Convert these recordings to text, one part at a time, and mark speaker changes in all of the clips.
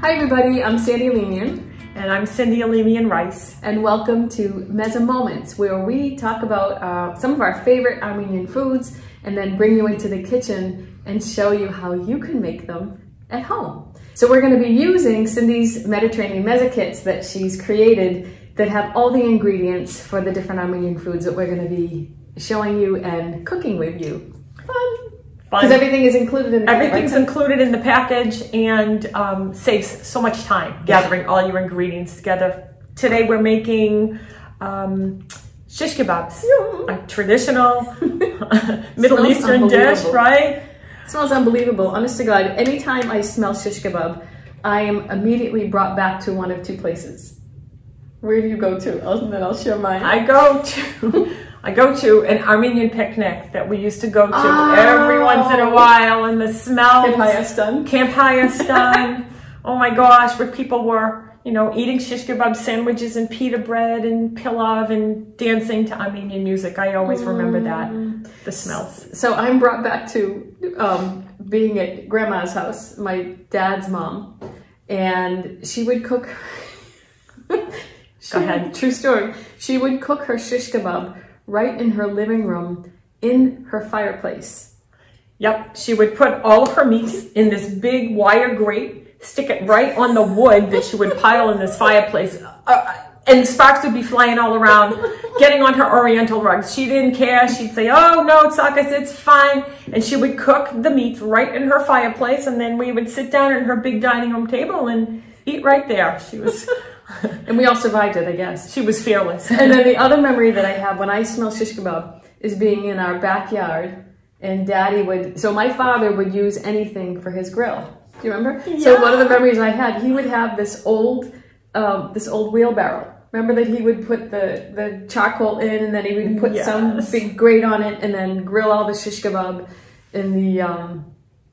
Speaker 1: Hi everybody, I'm Sandy Armenian.
Speaker 2: And I'm Cindy Armenian Rice.
Speaker 1: And welcome to Mezze Moments, where we talk about some of our favorite Armenian foods and then bring you into the kitchen and show you how you can make them at home. So we're going to be using Cindy's Mediterranean Mezze kits that she's created that have all the ingredients for the different Armenian foods that we're going to be showing you and cooking with you. Fun! Because everything is included in the package.
Speaker 2: Everything's included in the package and saves so much time gathering all your ingredients together. Today we're making shish kebabs, a traditional Middle Eastern dish, right?
Speaker 1: It smells unbelievable. Honest to God, anytime I smell shish kebab, I am immediately brought back to one of two places. Where do you go to? And then I'll share mine.
Speaker 2: I go to an Armenian picnic that we used to go to every once in a while, and the smells. Camp Hayastan. Oh my gosh, where people were, you know, eating shish kebab sandwiches and pita bread and pilav and dancing to Armenian music. I always remember that, the smells.
Speaker 1: So I'm brought back to being at Grandma's house, my dad's mom, and she would cook. Go ahead. True story. She would cook her shish kebab right in her living room, in her fireplace.
Speaker 2: Yep, she would put all of her meats in this big wire grate, stick it right on the wood that she would pile in this fireplace, and sparks would be flying all around, getting on her oriental rugs. She didn't care. She'd say, "Oh no, Tsakas, it's fine." And she would cook the meats right in her fireplace, and then we would sit down at her big dining room table and eat right there. She was...
Speaker 1: And we all survived it, I guess.
Speaker 2: She was fearless.
Speaker 1: And then the other memory that I have when I smell shish kebab is being in our backyard, and Daddy would, so my father would use anything for his grill. Do you remember? Yeah. So one of the memories I had, he would have this old wheelbarrow. Remember that he would put the charcoal in, and then he would put some big grate on it, and then grill all the shish kebab in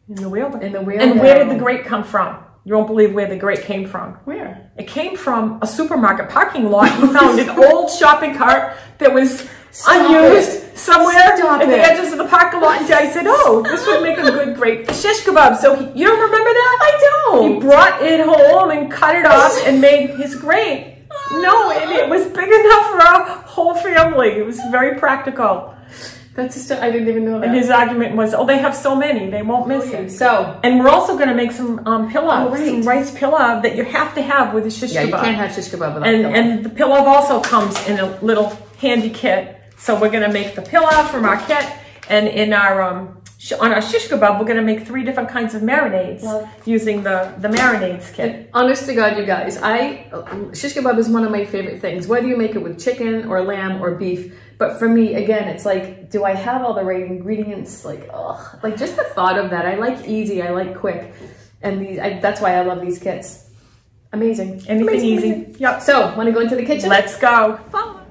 Speaker 1: the wheelbarrow. And
Speaker 2: where did the grate come from? You won't believe where the grate came from.
Speaker 1: Where?
Speaker 2: It came from a supermarket parking lot. He found an old shopping cart that was unused somewhere at the edges of the parking lot, and Daddy said, "Oh, this would make a good grate for shish kebab." So you don't remember that?
Speaker 1: I don't.
Speaker 2: He brought it home and cut it off and made his grate. No, and it was big enough for our whole family. It was very practical.
Speaker 1: That's just, I didn't even know that.
Speaker 2: And his argument was, "Oh, they have so many, they won't miss it."
Speaker 1: So,
Speaker 2: and we're also going to make some pilav, some rice pilav that you have to have with a shish kebab.
Speaker 1: Yeah, you can't have shish kebab without pilav.
Speaker 2: And the pilav also comes in a little handy kit. So we're going to make the pilav from our kit, and in our on our shish kebab, we're going to make 3 different kinds of marinades using the Marinades kit.
Speaker 1: And honest to God, you guys, shish kebab is one of my favorite things. Whether you make it with chicken or lamb or beef. But for me, again, it's like, do I have all the right ingredients? Like, ugh, like just the thought of that. I like easy, I like quick. And that's why I love these kits. Amazing.
Speaker 2: Anything easy.
Speaker 1: Yep. So, want to go into the kitchen?
Speaker 2: Let's go.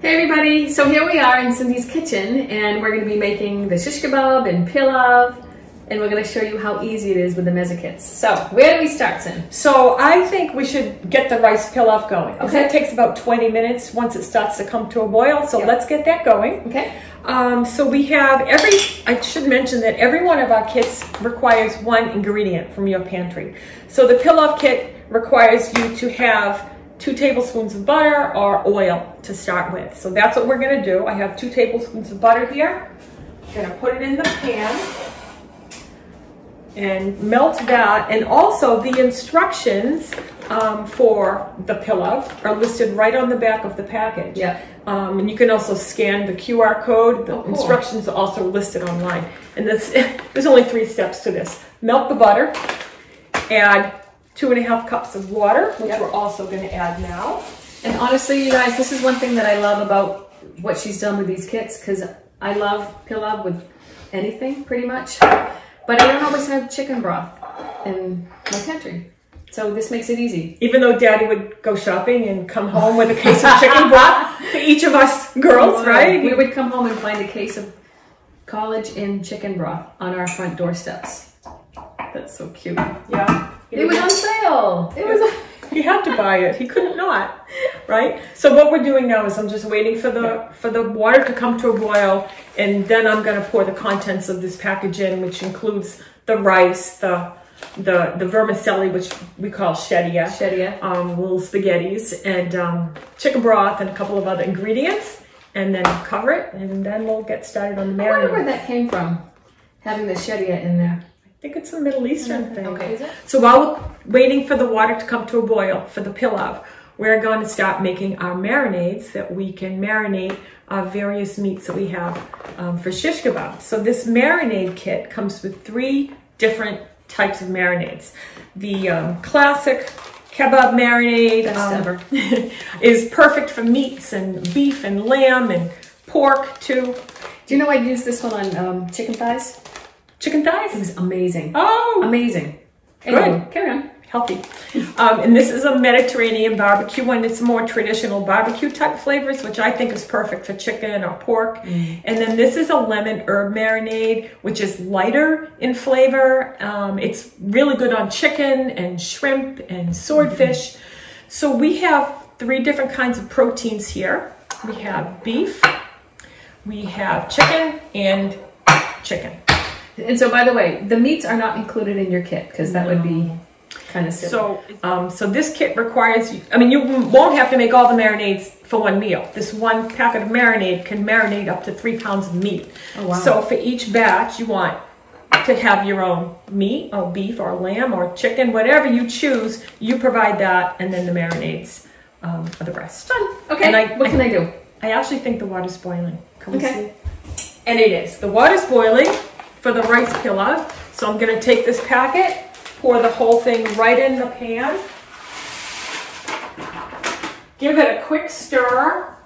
Speaker 1: Hey everybody, so here we are in Cindy's kitchen, and we're going to be making the shish kebab and pilav, and we're going to show you how easy it is with the Mezze kits. So, where do we start, Cindy?
Speaker 2: So, I think we should get the rice pilav going. Okay. It takes about 20 minutes once it starts to come to a boil, so let's get that going.
Speaker 1: Okay.
Speaker 2: So we have I should mention that every one of our kits requires one ingredient from your pantry. So the pilav kit requires you to have 2 tablespoons of butter or oil to start with. So that's what we're going to do. I have 2 tablespoons of butter here. I'm going to put it in the pan and melt that. And also the instructions for the pilav are listed right on the back of the package.
Speaker 1: Yeah.
Speaker 2: And you can also scan the QR code. The instructions are also listed online. And there's only 3 steps to this. Melt the butter, add 2.5 cups of water, which we're also going to add now.
Speaker 1: And honestly, you guys, this is one thing that I love about what she's done with these kits, because I love pilav with anything, pretty much. But I don't always have chicken broth in my pantry. So this makes it easy.
Speaker 2: Even though Daddy would go shopping and come home with a case of chicken broth for each of us girls, right?
Speaker 1: We would come home and find a case of college inn chicken broth on our front doorsteps. That's so cute.
Speaker 2: Yeah.
Speaker 1: It was on sale.
Speaker 2: He had to buy it. He couldn't not, right? So what we're doing now is I'm just waiting for the water to come to a boil, and then I'm going to pour the contents of this package in, which includes the rice, the the vermicelli, which we call shedia. Little spaghettis, and chicken broth, and a couple of other ingredients, and then cover it, and then we'll get started on the marinade.
Speaker 1: I wonder where that came from, having the shedia in there.
Speaker 2: I think it's a Middle Eastern thing.
Speaker 1: Okay, is it?
Speaker 2: So while we're waiting for the water to come to a boil for the pilav, we're going to start making our marinades that we can marinate our various meats that we have for shish kebab. So this marinade kit comes with 3 different types of marinades. The classic kebab marinade is perfect for meats and beef and lamb and pork too.
Speaker 1: Do you know I used this one on chicken thighs?
Speaker 2: Chicken thighs?
Speaker 1: It was amazing.
Speaker 2: Oh!
Speaker 1: Amazing.
Speaker 2: Anyway,
Speaker 1: good. Carry on.
Speaker 2: Healthy. And this is a Mediterranean barbecue one. It's more traditional barbecue type flavors, which I think is perfect for chicken or pork. And then this is a lemon herb marinade, which is lighter in flavor. It's really good on chicken and shrimp and swordfish. So we have 3 different kinds of proteins here. We have beef, we have chicken, and chicken.
Speaker 1: And so, by the way, the meats are not included in your kit because that would be kind of silly.
Speaker 2: So this kit requires you, I mean, you won't have to make all the marinades for one meal. This one packet of marinade can marinate up to 3 pounds of meat.
Speaker 1: Oh, wow. So
Speaker 2: for each batch, you want to have your own meat or beef or lamb or chicken, whatever you choose, you provide that, and then the marinades are the rest.
Speaker 1: Done. Okay, what can I do?
Speaker 2: I actually think the water's boiling. Can we see? And it is. The water's boiling for the rice pilav. So I'm going to take this packet, pour the whole thing right in the pan. Give it a quick stir.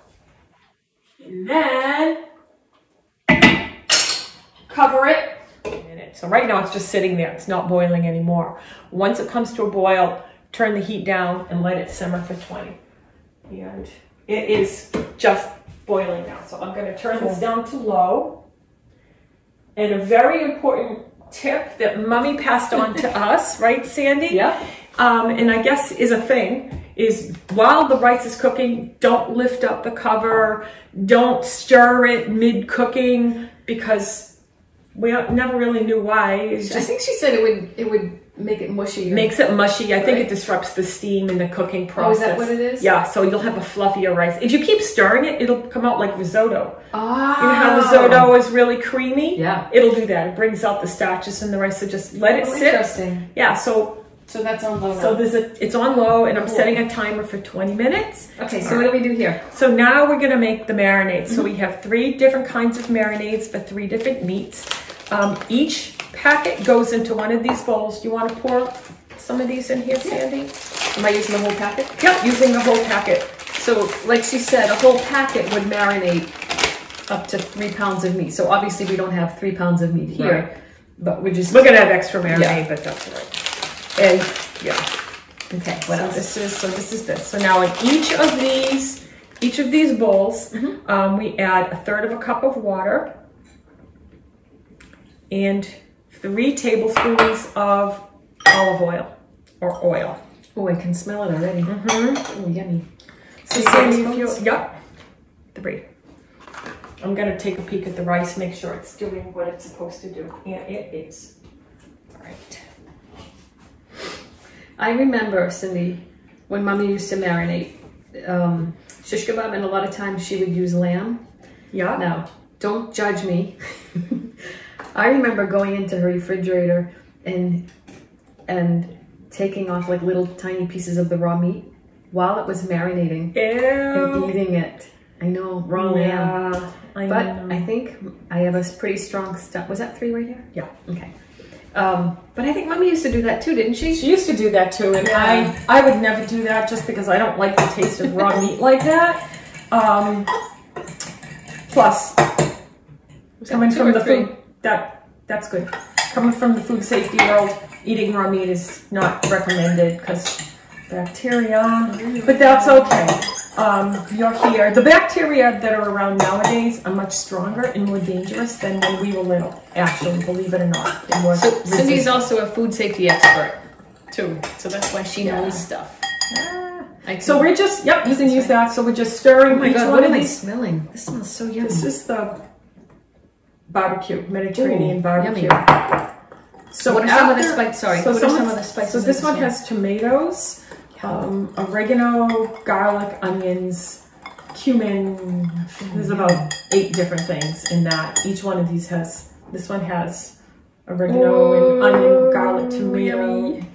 Speaker 2: And then cover it. So right now it's just sitting there. It's not boiling anymore. Once it comes to a boil, turn the heat down and let it simmer for 20. And it is just boiling now. So I'm going to turn this down to low. And a very important tip that Mommy passed on to us, right, Sandy?
Speaker 1: Yeah.
Speaker 2: And I guess is a thing, is while the rice is cooking, don't lift up the cover, don't stir it mid-cooking, because we never really knew why. It's just,
Speaker 1: I think she said it would make it mushy.
Speaker 2: Makes it mushy. I think it disrupts the steam in the cooking process.
Speaker 1: Oh, is that what it is?
Speaker 2: Yeah, so you'll have a fluffier rice. If you keep stirring it, it'll come out like risotto.
Speaker 1: Oh.
Speaker 2: You know how risotto is really creamy?
Speaker 1: Yeah.
Speaker 2: It'll do that. It brings out the starches in the rice, so just let it sit.
Speaker 1: Interesting.
Speaker 2: Yeah, so
Speaker 1: that's on low now.
Speaker 2: So it's on low, and I'm setting a timer for 20 minutes.
Speaker 1: Okay, so what do we do here?
Speaker 2: So now we're going to make the marinades. So we have 3 different kinds of marinades for 3 different meats. Each packet goes into one of these bowls. Do you want to pour some of these in here, Sandy?
Speaker 1: Am I using the whole packet?
Speaker 2: Yep, using the whole packet.
Speaker 1: So, like she said, a whole packet would marinate up to 3 pounds of meat. So obviously we don't have 3 pounds of meat here, but we're going
Speaker 2: to have extra marinade, but that's all right. And
Speaker 1: okay, what else?
Speaker 2: This is this. So now in each of these bowls, we add 1/3 cup of water and 3 tablespoons of olive oil or oil.
Speaker 1: Oh, I can smell it already. Oh, yummy.
Speaker 2: So Sandy, yep, 3. I'm gonna take a peek at the rice, make sure it's doing what it's supposed to do, and it is. All right.
Speaker 1: I remember, Cindy, when Mommy used to marinate shish kebab, and a lot of times she would use lamb.
Speaker 2: Yeah.
Speaker 1: Now, don't judge me. I remember going into her refrigerator and taking off like little tiny pieces of the raw meat while it was marinating.
Speaker 2: Ew.
Speaker 1: And eating it. I know, raw lamb. But I think I have a pretty strong stuff. Was that 3 right here?
Speaker 2: Yeah.
Speaker 1: Okay. But I think Mommy used to do that too, didn't she?
Speaker 2: She used to do that too, and I would never do that just because I don't like the taste of raw meat like that. Plus, coming from the food, that's good. Coming from the food safety world, eating raw meat is not recommended because bacteria, but that's okay. You're here. The bacteria that are around nowadays are much stronger and more dangerous than when we were little, actually, believe it or not.
Speaker 1: So Cindy's also a food safety expert, too. So that's why she knows stuff.
Speaker 2: So we're just, you can use that. So we're just stirring.
Speaker 1: Oh my God, what am I smelling? This smells so yummy.
Speaker 2: This is the barbecue, Mediterranean barbecue.
Speaker 1: Yummy. So what are some of the spices? Sorry,
Speaker 2: so
Speaker 1: what are some of the spices?
Speaker 2: So this one has tomatoes, oregano, garlic, onions, cumin. There's about 8 different things in that. Each one of these has, this one has oregano and onion, garlic, tomato,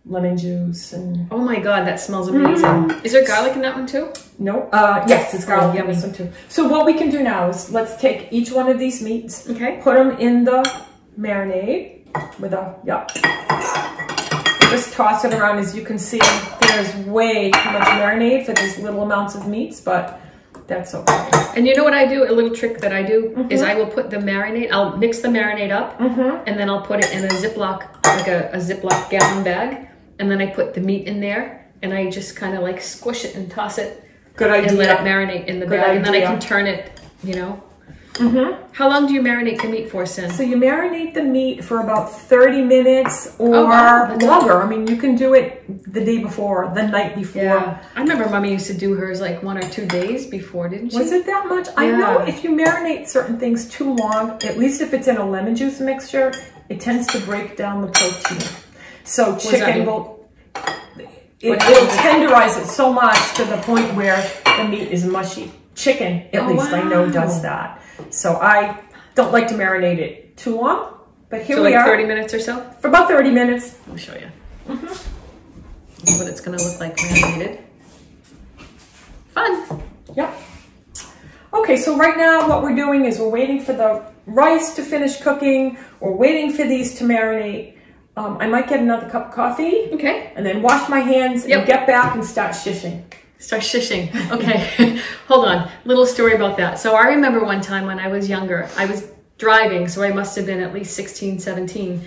Speaker 2: lemon juice, and
Speaker 1: oh my god, that smells amazing. Is there garlic in that one too?
Speaker 2: No. Yes, it's garlic in this one too. So what we can do now is let's take each one of these meats, put them in the marinade with a just toss it around. As you can see, there's way too much marinade for these little amounts of meats, but that's okay. And
Speaker 1: you know what I do? A little trick that I do is I will put the marinade, I'll mix the marinade up, and then I'll put it in a Ziploc, like a Ziploc gallon bag, and then I put the meat in there, and I just kind of like squish it and toss it.
Speaker 2: Good idea.
Speaker 1: And let it marinate in the bag, and then I can turn it, you know. How long do you marinate the meat for, Sin?
Speaker 2: So you marinate the meat for about 30 minutes or longer. I mean, you can do it the day before, the night before.
Speaker 1: Yeah. I remember Mommy used to do hers like 1 or 2 days before, didn't she?
Speaker 2: Was it that much? I know if you marinate certain things too long, at least if it's in a lemon juice mixture, it tends to break down the protein. So chicken will, it'll tenderize it so much to the point where the meat is mushy. Chicken, at least, I know does that. So I don't like to marinate it too long, but here we are.
Speaker 1: 30 minutes or so?
Speaker 2: For about 30 minutes.
Speaker 1: I'll show you. This is what it's going to look like marinated. Fun.
Speaker 2: Yep. Okay, so right now what we're doing is we're waiting for the rice to finish cooking. We're waiting for these to marinate. I might get another cup of coffee.
Speaker 1: Okay.
Speaker 2: And then wash my hands and get back and start shishing.
Speaker 1: Start shishing. Okay. Hold on. Little story about that. So I remember one time when I was younger, I was driving, so I must have been at least 16, 17.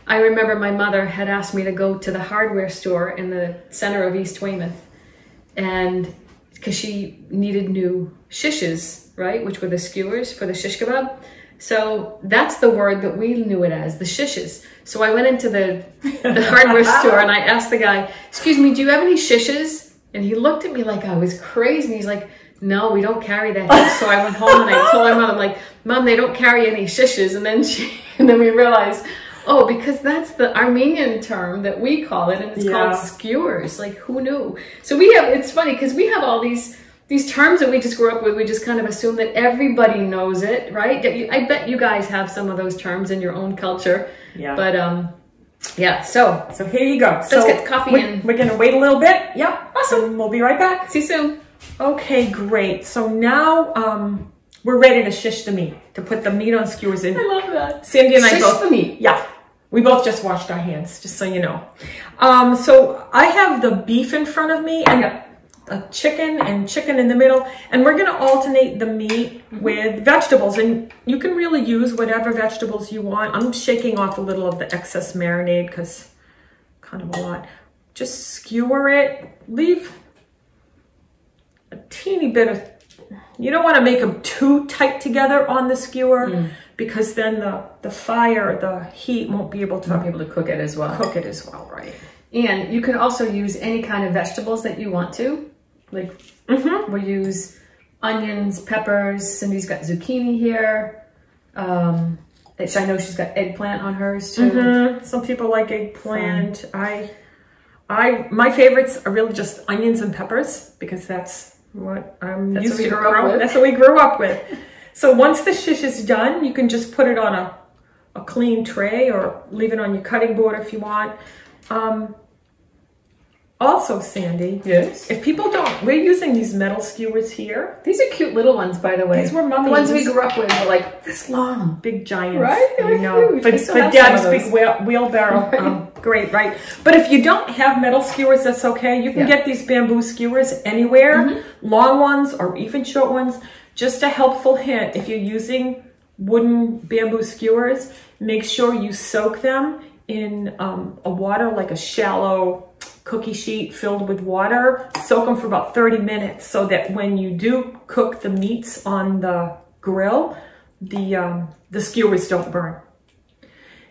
Speaker 1: I remember my mother had asked me to go to the hardware store in the center of East Weymouth, and because she needed new shishes, right? Which were the skewers for the shish kebab. So that's the word that we knew it as, the shishes. So I went into the hardware store and I asked the guy, excuse me, do you have any shishes? And he looked at me like I was crazy. And he's like, no, we don't carry that here. So I went home and I told my mom, I'm like, Mom, they don't carry any shishes. And then we realized, oh, because that's the Armenian term that we call it, and it's called skewers. Like, who knew? So we have, it's funny because we have all these terms that we just grew up with. We just kind of assume that everybody knows it, right? I bet you guys have some of those terms in your own culture. Yeah. But yeah, so
Speaker 2: here you go.
Speaker 1: Let's get the coffee in.
Speaker 2: We're gonna wait a little bit. Yep. Awesome. And we'll be right back.
Speaker 1: See you soon.
Speaker 2: Okay, great. So now we're ready to shish the meat, to put the meat on skewers in.
Speaker 1: I love that.
Speaker 2: Sandy and I both.
Speaker 1: Shish the meat.
Speaker 2: Yeah. We both just washed our hands, just so you know. So I have the beef in front of me and a chicken in the middle, and we're gonna alternate the meat with vegetables, and you can really use whatever vegetables you want. I'm shaking off a little of the excess marinade because kind of a lot. Just skewer it, leave a teeny bit of, you don't want to make them too tight together on the skewer because then the fire, the heat won't be able to
Speaker 1: cook it as well.
Speaker 2: Right?
Speaker 1: And you can also use any kind of vegetables that you want to. Like we'll use onions, peppers. Cindy's got zucchini here. I know she's got eggplant on hers too.
Speaker 2: Some people like eggplant. My favorites are really just onions and peppers because that's what I'm used to. That's what we grew up with. So once the shish is done, you can just put it on a clean tray or leave it on your cutting board if you want. Also, Sandy, if people don't, we're using these metal skewers here.
Speaker 1: These are cute little ones, by the way.
Speaker 2: These were Mummy's.
Speaker 1: The ones we grew up with were like this long.
Speaker 2: Big giants.
Speaker 1: Right? They were huge.
Speaker 2: For Dad's big wheelbarrow. Right. Great, right? But if you don't have metal skewers, that's okay. You can get these bamboo skewers anywhere, long ones or even short ones. Just a helpful hint, if you're using wooden bamboo skewers, make sure you soak them in a water, like a shallow cookie sheet filled with water. Soak them for about 30 minutes so that when you do cook the meats on the grill, the skewers don't burn.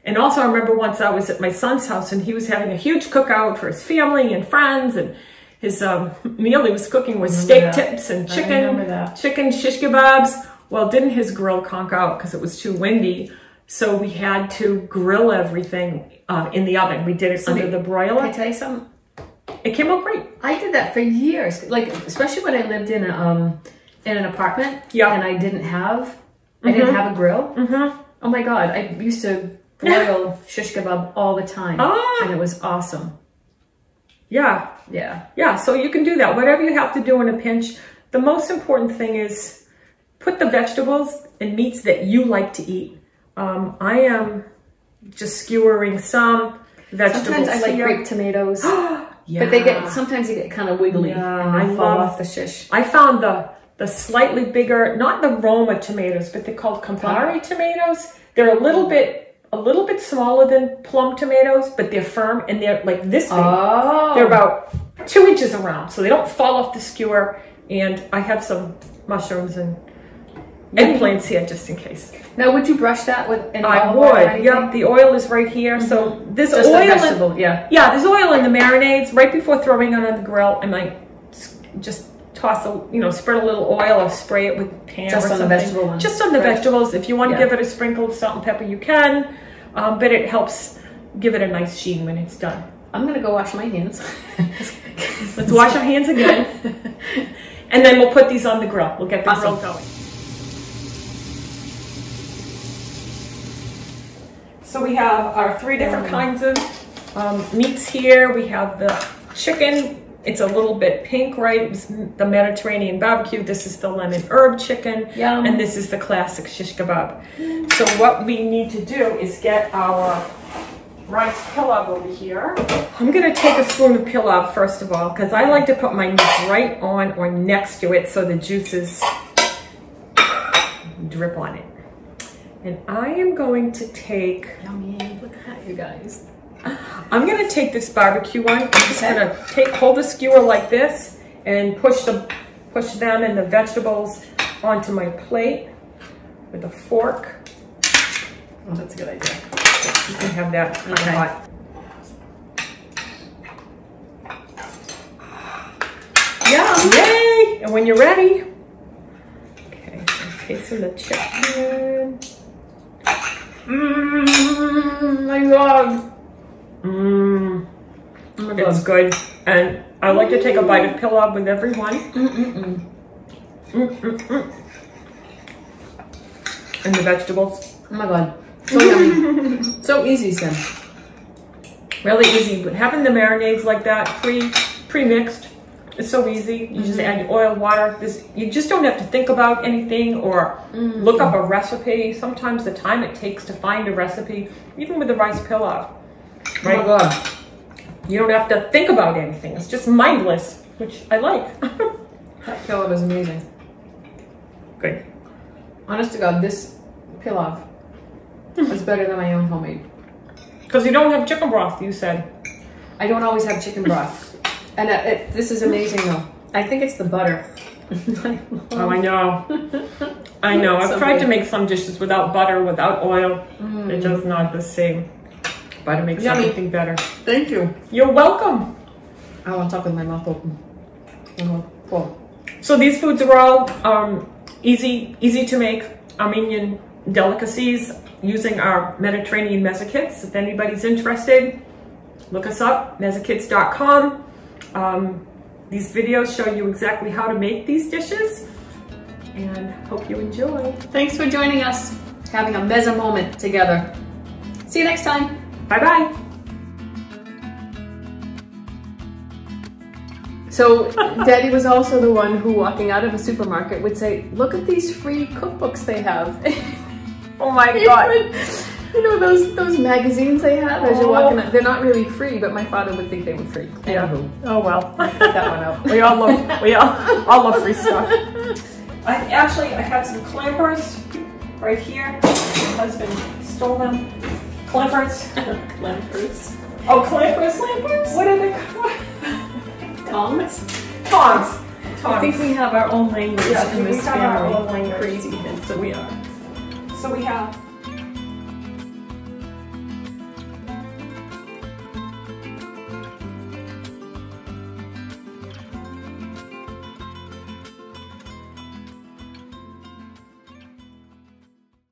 Speaker 2: And also I remember once I was at my son's house and he was having a huge cookout for his family and friends, and his meal he was cooking was steak tips and chicken shish kebabs. Well, didn't his grill conk out because it was too windy? So we had to grill everything in the oven. We did it under the broiler.
Speaker 1: Can I tell you something?
Speaker 2: It came out great.
Speaker 1: I did that for years, like especially when I lived in an apartment.
Speaker 2: Yeah.
Speaker 1: And I didn't have a grill. Oh my God, I used to broil shish kebab all the time, and it was awesome.
Speaker 2: Yeah.
Speaker 1: Yeah.
Speaker 2: Yeah, so you can do that. Whatever you have to do in a pinch. The most important thing is put the vegetables and meats that you like to eat. I am just skewering some vegetables.
Speaker 1: Sometimes I like grape tomatoes,
Speaker 2: yeah.
Speaker 1: but sometimes they get kind of wiggly.
Speaker 2: Yeah,
Speaker 1: and they fall off the shish.
Speaker 2: I found the slightly bigger, not the Roma tomatoes, but they're called Campari tomatoes. They're a little bit smaller than plum tomatoes, but they're firm and they're like this big.
Speaker 1: Oh.
Speaker 2: They're about 2 inches around, so they don't fall off the skewer. And I have some mushrooms and eggplants here just in case.
Speaker 1: Now, would you brush that with any
Speaker 2: I
Speaker 1: olive oil or
Speaker 2: would.
Speaker 1: anything?
Speaker 2: Yep, the oil is right here. So there's
Speaker 1: Just
Speaker 2: oil.
Speaker 1: the vegetable, yeah.
Speaker 2: Yeah, there's oil in the marinades. Right before throwing it on the grill, I might just toss spread a little oil or spray it with pan
Speaker 1: just
Speaker 2: or something.
Speaker 1: On the vegetable ones.
Speaker 2: Just on the vegetables. If you want to give it a sprinkle of salt and pepper, you can. But it helps give it a nice sheen when it's done.
Speaker 1: I'm gonna go wash my hands.
Speaker 2: Let's wash our hands again. And then we'll put these on the grill. We'll get the grill going. So we have our 3 different kinds of meats here. We have the chicken. It's a little bit pink, right? It's the Mediterranean barbecue. This is the lemon herb chicken.
Speaker 1: Yum.
Speaker 2: And this is the classic shish kebab. So what we need to do is get our rice pilaf over here. I'm gonna take a spoon of pilaf first of all, because I like to put my meat right on or next to it so the juices drip on it. And I am going to take...
Speaker 1: Yummy, look at that, you guys.
Speaker 2: I'm gonna take this barbecue one. I'm just gonna hold the skewer like this and push them and the vegetables onto my plate with a fork.
Speaker 1: Oh, that's a good idea.
Speaker 2: You can have that hot.
Speaker 1: Yum!
Speaker 2: Yay! And when you're ready, okay, I'm tasting the chicken.
Speaker 1: My God.
Speaker 2: It's good. And I like to take a bite of pilaf with every one. And the vegetables.
Speaker 1: Oh my God. So yummy. So easy, Sim.
Speaker 2: Really easy. But having the marinades like that, pre-mixed, it's so easy. You just add your oil, water. You just don't have to think about anything or look up a recipe. Sometimes the time it takes to find a recipe, even with the rice pilaf, right?
Speaker 1: Oh my God.
Speaker 2: You don't have to think about anything. It's just mindless, which I like.
Speaker 1: That pilaf is amazing.
Speaker 2: Good.
Speaker 1: Honest to God, this pilaf is better than my own homemade.
Speaker 2: Because you don't have chicken broth, you said.
Speaker 1: I don't always have chicken broth. And this is amazing though. I think it's the butter.
Speaker 2: Oh, I know. I know. I've tried to make some dishes without butter, without oil. It's just not the same. Butter makes everything better.
Speaker 1: Thank you.
Speaker 2: You're welcome.
Speaker 1: I want to talk with my mouth open. Cool.
Speaker 2: So these foods are all easy to make Armenian delicacies using our Mediterranean Mezze kits. If anybody's interested, look us up, mezzekits.com. These videos show you exactly how to make these dishes, and hope you enjoy.
Speaker 1: Thanks for joining us, having a Mezze moment together. See you next time.
Speaker 2: Bye-bye.
Speaker 1: So Daddy was also the one who, walking out of a supermarket, would say, look at these free cookbooks they have.
Speaker 2: Oh my God.
Speaker 1: You know those magazines they have as you're walking out? They're not really free, but my father would think they were free.
Speaker 2: Yeah.
Speaker 1: Anywho.
Speaker 2: Oh well.
Speaker 1: Cut that one out.
Speaker 2: we all love free stuff. I have some clampers right here. My husband stole them. Clampers.
Speaker 1: Clampers.
Speaker 2: Oh, clampers. What are they called?
Speaker 1: Tongs?
Speaker 2: Tongs.
Speaker 1: I think we have our own language in this
Speaker 2: we have our
Speaker 1: family.
Speaker 2: own language.
Speaker 1: Crazy heads that we are.
Speaker 2: So we have